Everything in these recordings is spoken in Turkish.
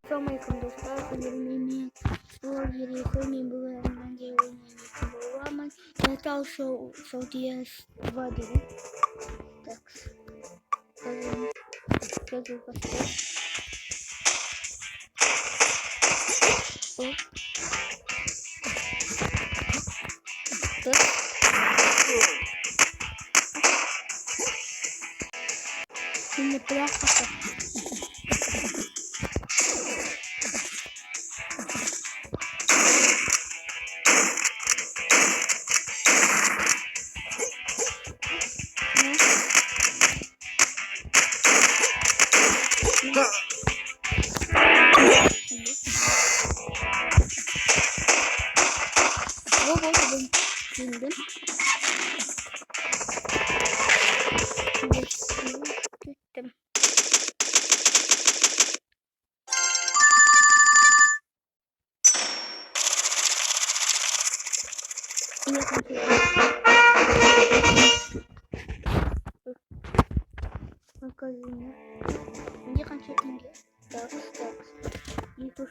Assalamualaikum dostlar. Bugün yeni spor geriye koymayın. Bugün bence oyun yapıyor ama metal show diye var dedim. Tak. Gözü bastı. Hop. Tak. Şimdi bırak bakalım. Robot'u bindim. Gittim. Magazine. Ini kan tinggi. Terus. Itu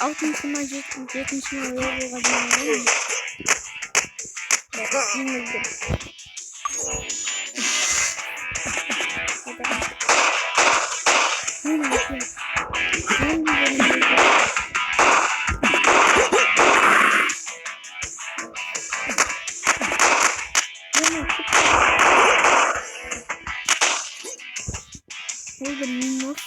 altın sınavcı yetmişine uyarı kazanıyorum. Bak, yenildim. Burada minnoş.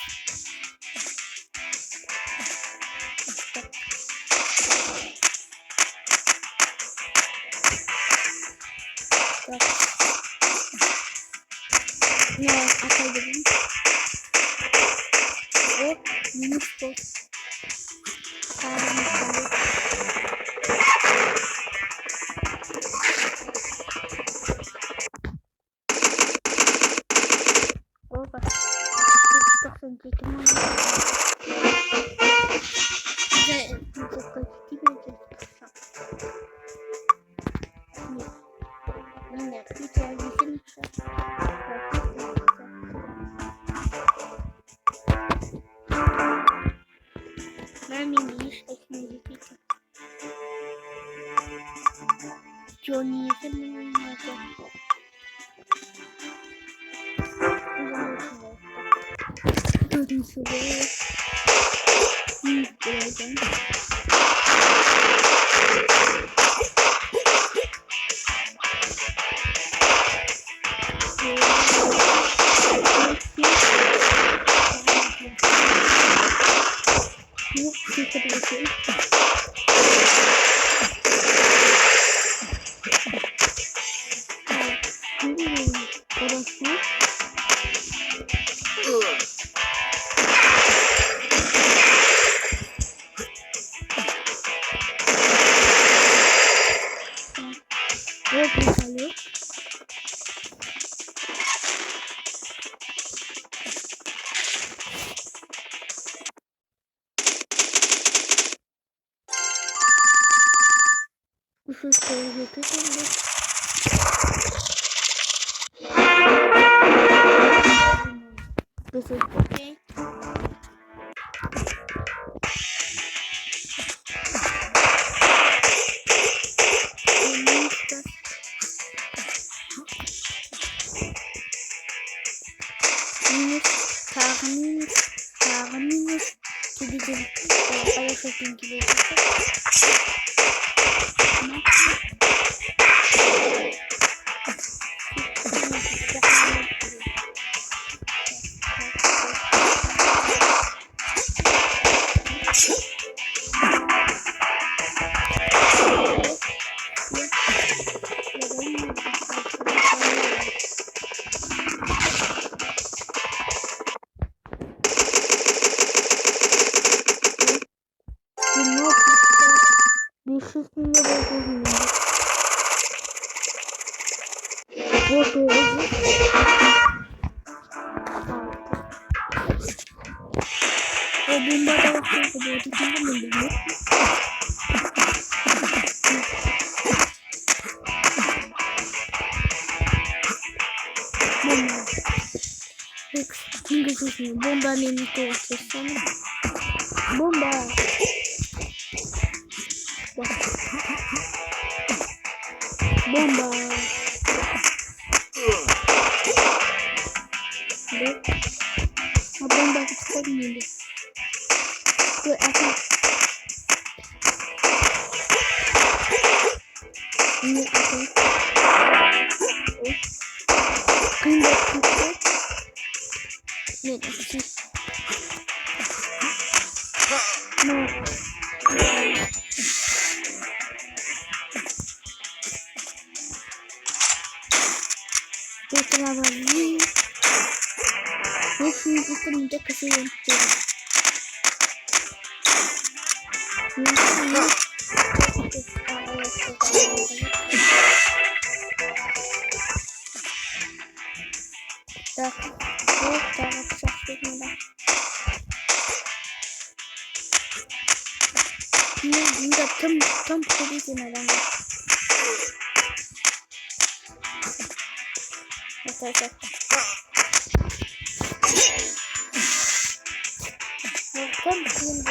Ne atabilirim? O minnoş boss. Opa. Situação de que não Johnny Usus koyuyor kesinlikle. This is okay. bomba. Tinggal bomba itu sana. Bomba. Bomba. Bomba kita ini. Tuh aku. Ini aku. Pindah kita. Ini aku. No. Kita lagi. Ini kita minta kasih yang Tam polisi neden? Arkadaşlar. Tam polisi.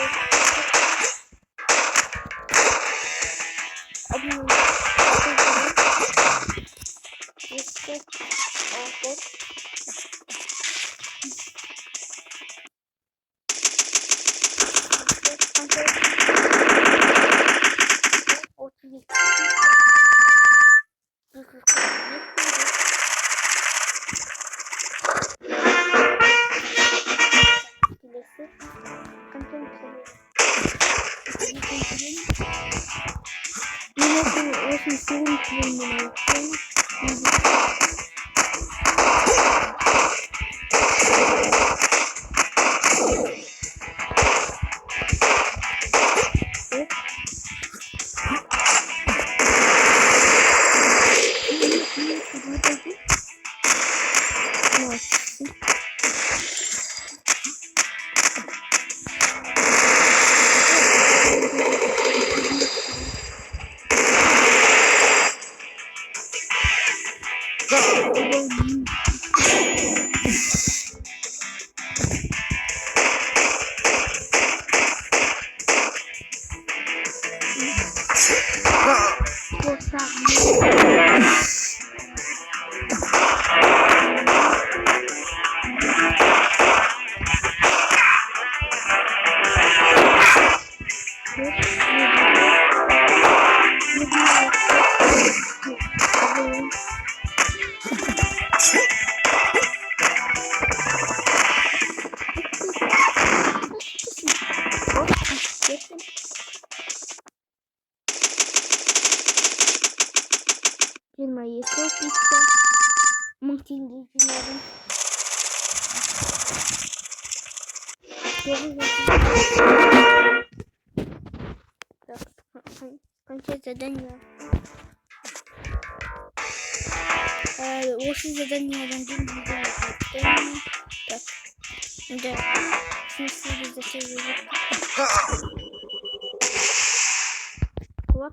Мои копится. Мультики надо. Так, кончать задание. Лучше задание один так, да. Смысле затягивать. Вот.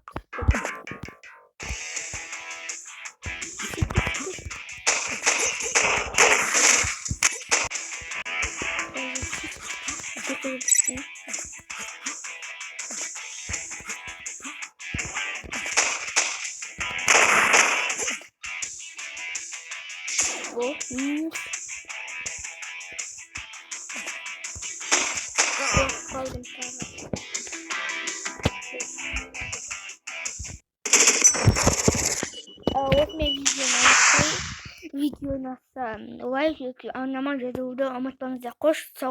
Вот, нет. Вот мне видео на лайк, а на мой видео, а мы там закончится,